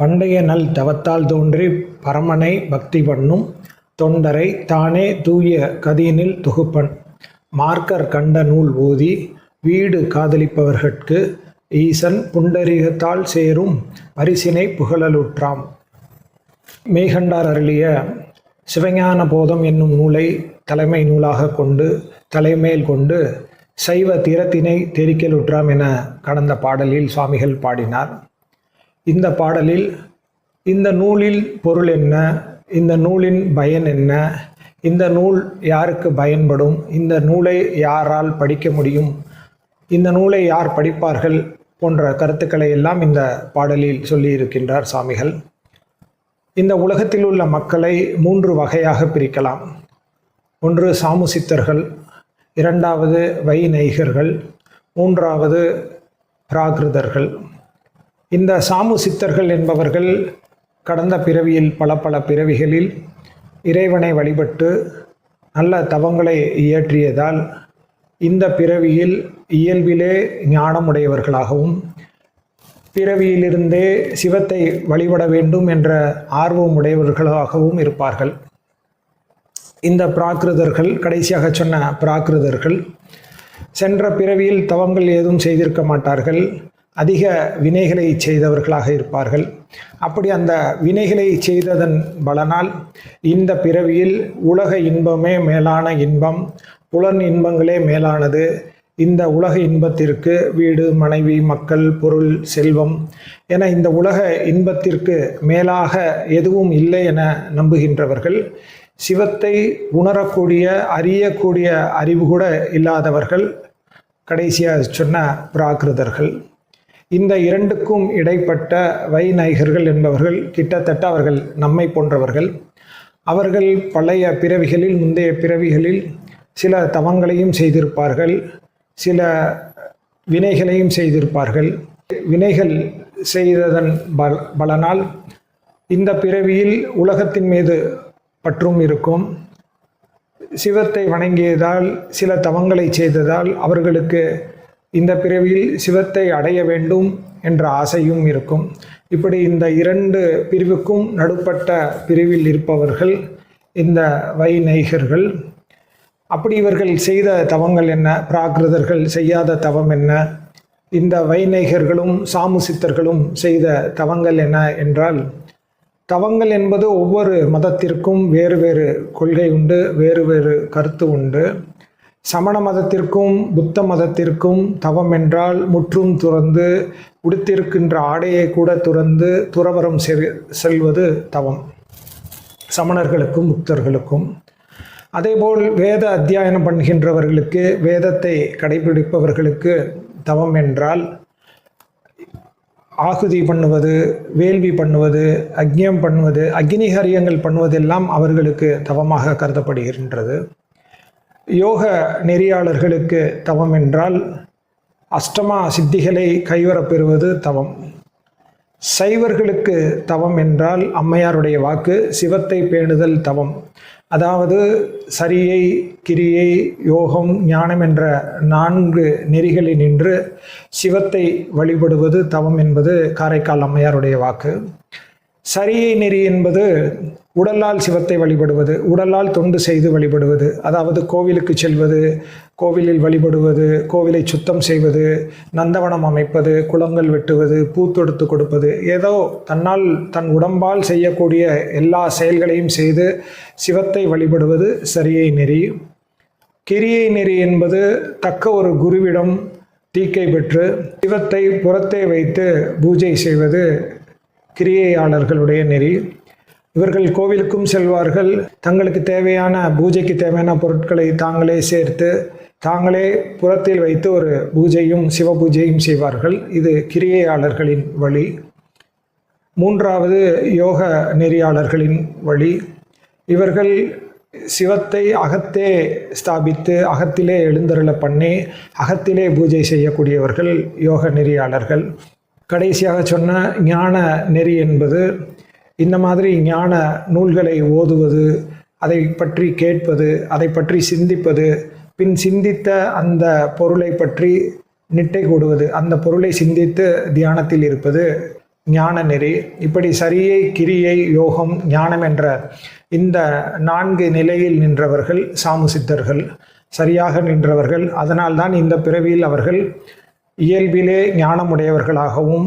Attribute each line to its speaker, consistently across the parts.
Speaker 1: பண்டைய நல் தவத்தால் தோன்றி பரமனை பக்தி பண்ணும் தொண்டரை தானே தூய கதியினில் தொகுப்பன் மார்க்கர் கண்ட நூல் ஓதி வீடு காதலிப்பவர்கட்கு ஈசன் புண்டரீகத்தால் சேரும் பரிசினை புகழலுற்றாம். மெய்கண்டார் அருளிய சிவஞான போதம் என்னும் நூலை தலைமை நூலாக கொண்டு தலைமேல் கொண்டு சைவ திறத்தினை தெரிக்கலுற்றாம் என கடந்த பாடலில் சுவாமிகள் பாடினார். இந்த பாடலில் இந்த நூலில் பொருள் என்ன, இந்த நூலின் பயன் என்ன, இந்த நூல் யாருக்கு பயன்படும், இந்த நூலை யாரால் படிக்க முடியும், இந்த நூலை யார் படிப்பார்கள் போன்ற கருத்துக்களை எல்லாம் இந்த பாடலில் சொல்லியிருக்கின்றார் சுவாமிகள். இந்த உலகத்தில் உள்ள மக்களை 3 வகையாக பிரிக்கலாம். ஒன்று சாமுசித்தர்கள், இரண்டாவது வைநைகர்கள், மூன்றாவது பிராகிருதர்கள். இந்த சாமுசித்தர்கள் என்பவர்கள் கடந்த பிறவியில் பல பிறவிகளில் இறைவனை வழிபட்டு நல்ல தவங்களை இயற்றியதால் இந்த பிறவியில் இயல்பிலே ஞானமுடையவர்களாகவும் பிறவியிலிருந்தே சிவத்தை வழிபட வேண்டும் என்ற ஆர்வம் உடையவர்களாகவும் இருப்பார்கள். இந்த பிராகிருதர்கள், கடைசியாக சொன்ன பிராகிருதர்கள் சென்ற பிறவியில் தவங்கள் ஏதும் செய்திருக்க மாட்டார்கள், அதிக வினைகளை செய்தவர்களாக இருப்பார்கள். அப்படி அந்த வினைகளை செய்ததன் பலனால் இந்த பிறவியில் உலக இன்பமே மேலான இன்பம், புலன் இன்பங்களே மேலானது, இந்த உலக இன்பத்திற்கு வீடு, மனைவி, மக்கள், பொருள், செல்வம் என இந்த உலக இன்பத்திற்கு மேலாக எதுவும் இல்லை என நம்புகின்றவர்கள், சிவத்தை உணரக்கூடிய அறியக்கூடிய அறிவு கூட இல்லாதவர்கள், கடைசியாக சொன்ன பிராகிருதர்கள். இந்த இரண்டுக்கும் இடைப்பட்ட வைநைகர்கள் என்பவர்கள் கிட்டத்தட்ட அவர்கள் நம்மை போன்றவர்கள். அவர்கள் பழைய பிறவிகளில், முந்தைய பிறவிகளில் சில தவங்களையும் செய்திருப்பார்கள், சில வினைகளையும் செய்திருப்பார்கள். வினைகள் செய்ததன் பலனால் இந்த பிறவியில் உலகத்தின் மீது பற்றும் இருக்கும். சிவத்தை வணங்கியதால், சில தவங்களை செய்ததால் அவர்களுக்கு இந்த பிறவியில் சிவத்தை அடைய வேண்டும் என்ற ஆசையும் இருக்கும். இப்படி இந்த 2 பிரிவுக்கும் நடுப்பட்ட பிரிவில் இருப்பவர்கள் இந்த வைநைகர்கள். அப்படி இவர்கள் செய்த தவங்கள் என்ன, பிராகிருதர்கள் செய்யாத தவம் என்ன, இந்த வைநைகர்களும் சாமுசித்தர்களும் செய்த தவங்கள் என்ன என்றால், தவங்கள் என்பது ஒவ்வொரு மதத்திற்கும் வேறு வேறு கொள்கை உண்டு, வேறு வேறு கருத்து உண்டு. சமண மதத்திற்கும் புத்த மதத்திற்கும் தவம் என்றால் முற்றும் துறந்து உடுத்திருக்கின்ற ஆடையை கூட துறந்து துறவரம் செல்வது தவம், சமணர்களுக்கும் புத்தர்களுக்கும். அதேபோல் வேத அத்தியாயனம் பண்ணுகின்றவர்களுக்கு, வேதத்தை கடைபிடிப்பவர்களுக்கு தவம் என்றால் ஆகுதி பண்ணுவது, வேள்வி பண்ணுவது, அக்னியம் பண்ணுவது, அக்னிஹரியங்கள் பண்ணுவதெல்லாம் அவர்களுக்கு தவமாக கருதப்படுகின்றது. யோக நெறியாளர்களுக்கு தவம் என்றால் அஷ்டமா சித்திகளை கைவரப்பெறுவது தவம். சைவர்களுக்கு தவம் என்றால் அம்மையாருடைய வாக்கு, சிவத்தை பேணுதல் தவம். அதாவது சரியை, கிரியை, யோகம், ஞானம் என்ற 4 நெறிகளில் நின்று சிவத்தை வழிபடுவது தவம் என்பது காரைக்கால் அம்மையாருடைய வாக்கு. சரியை நெறி என்பது உடலால் சிவத்தை வழிபடுவது, உடலால் தொண்டு செய்து வழிபடுவது. அதாவது கோவிலுக்கு செல்வது, கோவிலில் வழிபடுவது, கோவிலை சுத்தம் செய்வது, நந்தவனம் அமைப்பது, குளங்கள் வெட்டுவது, பூத்தொடுத்து கொடுப்பது, ஏதோ தன்னால் தன் உடம்பால் செய்யக்கூடிய எல்லா செயல்களையும் செய்து சிவத்தை வழிபடுவது சரியை நெறி. கிரியை நெறி என்பது தக்க ஒரு குருவிடம் தீக்கை பெற்று சிவத்தை புறத்தே வைத்து பூஜை செய்வது கிரியையாளர்களுடைய நெறி. இவர்கள் கோவிலுக்கும் செல்வார்கள், தங்களுக்கு தேவையான பூஜைக்கு தேவையான பொருட்களை தாங்களே சேர்த்து தாங்களே புறத்தில் வைத்து ஒரு பூஜையும் சிவ பூஜையும் செய்வார்கள். இது கிரியையாளர்களின் வழி. 3வது யோக நெறியாளர்களின் வழி. இவர்கள் சிவத்தை அகத்தே ஸ்தாபித்து அகத்திலே எழுந்தருள பண்ணி அகத்திலே பூஜை செய்யக்கூடியவர்கள் யோக நெறியாளர்கள். கடைசியாக சொன்ன ஞான நெறி என்பது இந்த மாதிரி ஞான நூல்களை ஓதுவது, அதை பற்றி கேட்பது, அதை பற்றி சிந்திப்பது, பின் சிந்தித்த அந்த பொருளை பற்றி நிட்டை கூடுவது, அந்த பொருளை சிந்தித்து தியானத்தில் இருப்பது ஞான நெறி, இப்படி சரியை, கிரியை, யோகம், ஞானம் என்ற இந்த 4 நிலையில் நின்றவர்கள் சாமுசித்தர்கள், சரியாக நின்றவர்கள். அதனால்தான் இந்த பிறவியில் அவர்கள் இயல்பிலே ஞானமுடையவர்களாகவும்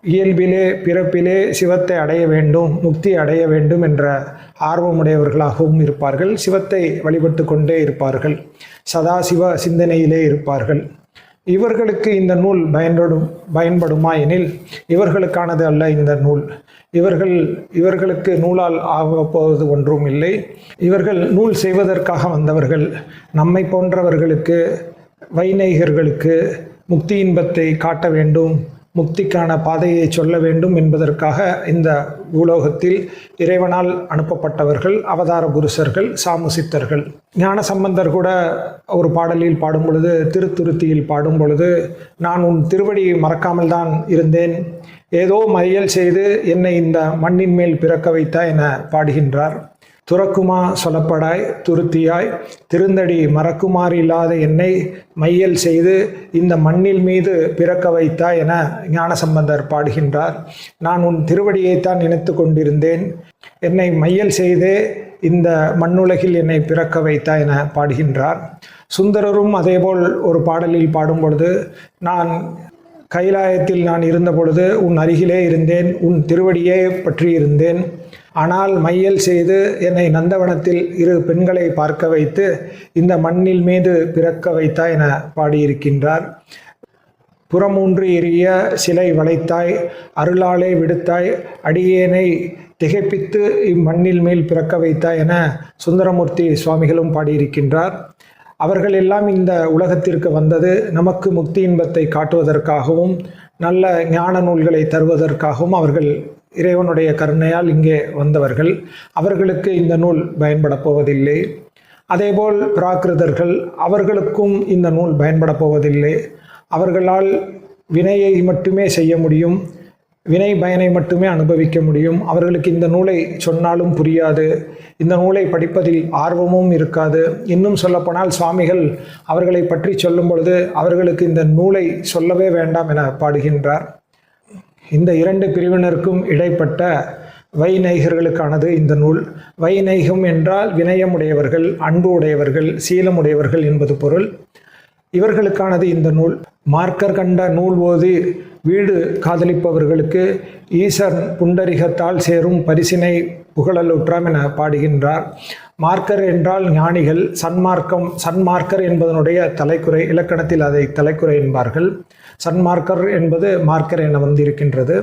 Speaker 1: இயல்பிலே பிறப்பிலே சிவத்தை அடைய வேண்டும், முக்தி அடைய வேண்டும் என்ற ஆர்வமுடையவர்களாகவும் இருப்பார்கள். சிவத்தை வழிபட்டு கொண்டே இருப்பார்கள், சதாசிவ சிந்தனையிலே இருப்பார்கள். இவர்களுக்கு இந்த நூல் பயன்படுமா எனில் இவர்களுக்கானது அல்ல இந்த நூல். இவர்களுக்கு நூலால் ஆகப்போவது ஒன்றும் இல்லை. இவர்கள் நூல் செய்வதற்காக வந்தவர்கள். நம்மை போன்றவர்களுக்கு, வைநைகர்களுக்கு முக்தி இன்பத்தை காட்ட வேண்டும், முக்திக்கான பாதையை சொல்ல வேண்டும் என்பதற்காக இந்த பூலோகத்தில் இறைவனால் அனுப்பப்பட்டவர்கள் அவதார புருஷர்கள் சாமுசித்தர்கள். ஞான சம்பந்தர் கூட ஒரு பாடலில் பாடும் பொழுது, திருத்துருத்தியில் பாடும் பொழுது, நான் உன் திருவடியை மறக்காமல் தான் இருந்தேன், ஏதோ மையல் செய்து என்னை இந்த மண்ணின் மேல் பிறக்க வைத்தாய் என பாடுகின்றார். துறக்குமா சொல்லப்படாய் துருத்தியாய் திருந்தடி மறக்குமாறு இல்லாத என்னை மையல் செய்து இந்த மண்ணில் மீது பிறக்க வைத்தாய் என ஞானசம்பந்தர் பாடுகின்றார். நான் உன் திருவடியைத்தான் நினைத்து கொண்டிருந்தேன், என்னை மையல் செய்தே இந்த மண்ணுலகில் என்னை பிறக்க வைத்தாய் என பாடுகின்றார். சுந்தரரும் அதேபோல் ஒரு பாடலில் பாடும் பொழுது, நான் கைலாயத்தில் நான் இருந்த பொழுது உன் அருகிலே இருந்தேன், உன் திருவடியே பற்றி இருந்தேன், ஆனால் மையல் செய்து என்னை நந்தவனத்தில் 2 பெண்களை பார்க்க வைத்து இந்த மண்ணில் மீது பிறக்க வைத்தாய் என பாடியிருக்கின்றார். புறமூன்று எரிய சிலை வளைத்தாய், அருளாலே விடுத்தாய், அடியேனை திகைப்பித்து இம்மண்ணில் மேல் பிறக்க வைத்தாய் என சுந்தரமூர்த்தி சுவாமிகளும் பாடியிருக்கின்றார். அவர்கள் எல்லாம் இந்த உலகத்திற்கு வந்தது நமக்கு முக்தி இன்பத்தை காட்டுவதற்காகவும் நல்ல ஞான நூல்களை தருவதற்காகவும் அவர்கள் இறைவனுடைய கருணையால் இங்கே வந்தவர்கள். அவர்களுக்கு இந்த நூல் பயன்பட போவதில்லை. அதேபோல் பிராகிருதர்கள், அவர்களுக்கும் இந்த நூல் பயன்பட போவதில்லை. அவர்களால் வினையை மட்டுமே செய்ய முடியும், வினை பயனை மட்டுமே அனுபவிக்க முடியும். அவர்களுக்கு இந்த நூலை சொன்னாலும் புரியாது, இந்த நூலை படிப்பதில் ஆர்வமும் இருக்காது. இன்னும் சொல்லப்போனால் சுவாமிகள் அவர்களை பற்றி சொல்லும் பொழுது அவர்களுக்கு இந்த நூலை சொல்லவே வேண்டாம் என பாடுகின்றார். இந்த 2 பிரிவினருக்கும் இடைப்பட்ட வைநைகர்களுக்கானது இந்த நூல். வைநைகம் என்றால் வினயமுடையவர்கள், அன்பு உடையவர்கள், சீலமுடையவர்கள் என்பது பொருள். இவர்களுக்கானது இந்த நூல். மார்க்கர் கண்ட நூல் ஓதி வீடு காதலிப்பவர்களுக்கு ஈசன் புண்டரிகத்தால் சேரும் பரிசினை புகழலுற்றாம் என பாடுகின்றார். மார்க்கர் என்றால் ஞானிகள். சன்மார்க்கர் என்பதனுடைய தலைக்குறை, இலக்கணத்தில் அதை தலைக்குறை என்பார்கள். சன்மார்க்கர் என்பது மார்க்கர் என வந்திருக்கின்றது.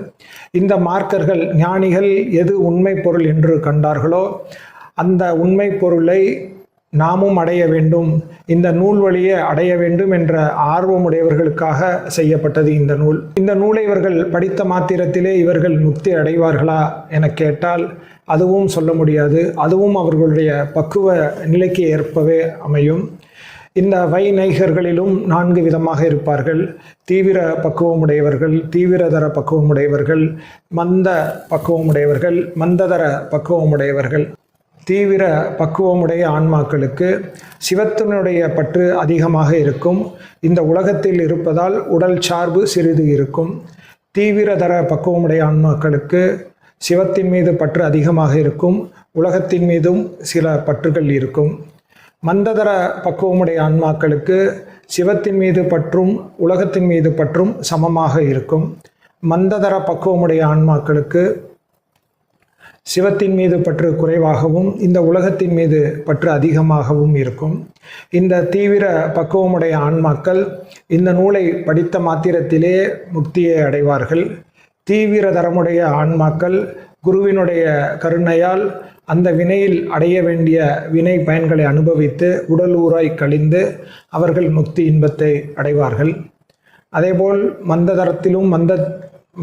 Speaker 1: இந்த மார்க்கர்கள், ஞானிகள் எது உண்மை பொருள் என்று கண்டார்களோ அந்த உண்மை பொருளை நாமும் அடைய வேண்டும், இந்த நூல் வழியே அடைய வேண்டும் என்ற ஆர்வமுடையவர்களுக்காக செய்யப்பட்டது இந்த நூல். இந்த நூலை இவர்கள் படித்த மாத்திரத்திலே இவர்கள் முக்தி அடைவார்களா என கேட்டால் அதுவும் சொல்ல முடியாது. அதுவும் அவர்களுடைய பக்குவ நிலைக்கு ஏற்பவே அமையும். இந்த வைநைகர்களிலும் 4 விதமாக இருப்பார்கள். தீவிர பக்குவமுடையவர்கள், தீவிரதர பக்குவமுடையவர்கள், மந்த பக்குவமுடையவர்கள், மந்ததர பக்குவமுடையவர்கள். தீவிர பக்குவமுடைய ஆன்மாக்களுக்கு சிவத்தினுடைய பற்று அதிகமாக இருக்கும். இந்த உலகத்தில் இருப்பதால் உடல் சார்பு சிறிது இருக்கும். தீவிரதர பக்குவமுடைய ஆன்மாக்களுக்கு சிவத்தின் மீது பற்று அதிகமாக இருக்கும், உலகத்தின் மீதும் சில பற்றுகள் இருக்கும். மந்ததர பக்குவமுடைய ஆன்மாக்களுக்கு சிவத்தின் மீது பற்றும் உலகத்தின் மீது பற்றும் சமமாக இருக்கும். மந்ததர பக்குவமுடைய ஆன்மாக்களுக்கு சிவத்தின் மீது பற்று குறைவாகவும் இந்த உலகத்தின் மீது பற்று அதிகமாகவும் இருக்கும். இந்த தீவிர பக்குவமுடைய ஆன்மாக்கள் இந்த நூலை படித்த மாத்திரத்திலே முக்தியை அடைவார்கள். தீவிர தரமுடைய ஆன்மாக்கள் குருவினுடைய கருணையால் அந்த வினையில் அடைய வேண்டிய வினை பயன்களை அனுபவித்து உடல் ஊராய் கழிந்து அவர்கள் முக்தி இன்பத்தை அடைவார்கள். அதேபோல் மந்த தரத்திலும்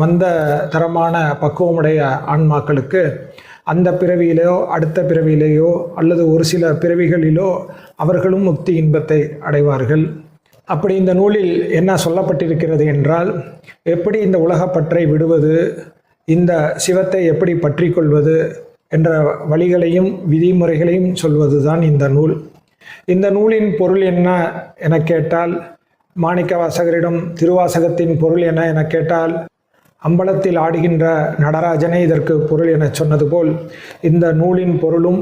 Speaker 1: மந்த தரமான பக்குவமுடைய ஆன்மாக்களுக்கு அந்த பிறவியிலோ அடுத்த பிறவியிலேயோ அல்லது ஒரு சில பிறவிகளிலோ அவர்களும் முக்தி இன்பத்தை அடைவார்கள். அப்படி இந்த நூலில் என்ன சொல்லப்பட்டிருக்கிறது என்றால், எப்படி இந்த உலகப்பற்றை விடுவது, இந்த சிவத்தை எப்படி பற்றி கொள்வது என்ற வழிகளையும் விதிமுறைகளையும் சொல்வதுதான் இந்த நூல். இந்த நூலின் பொருள் என்ன என கேட்டால், மாணிக்க வாசகரிடம் திருவாசகத்தின் பொருள் என்ன என கேட்டால் அம்பலத்தில் ஆடுகின்ற நடராஜனே இதற்கு பொருள் என சொன்னது போல் இந்த நூலின் பொருளும்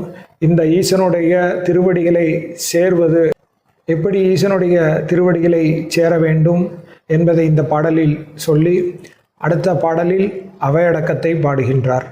Speaker 1: இந்த ஈசனுடைய திருவடிகளை சேர்வது, எப்படி ஈசனுடைய திருவடிகளை சேர வேண்டும் என்பதை இந்த பாடலில் சொல்லி அடுத்த பாடலில் அவையடக்கத்தை பாடுகின்றார்.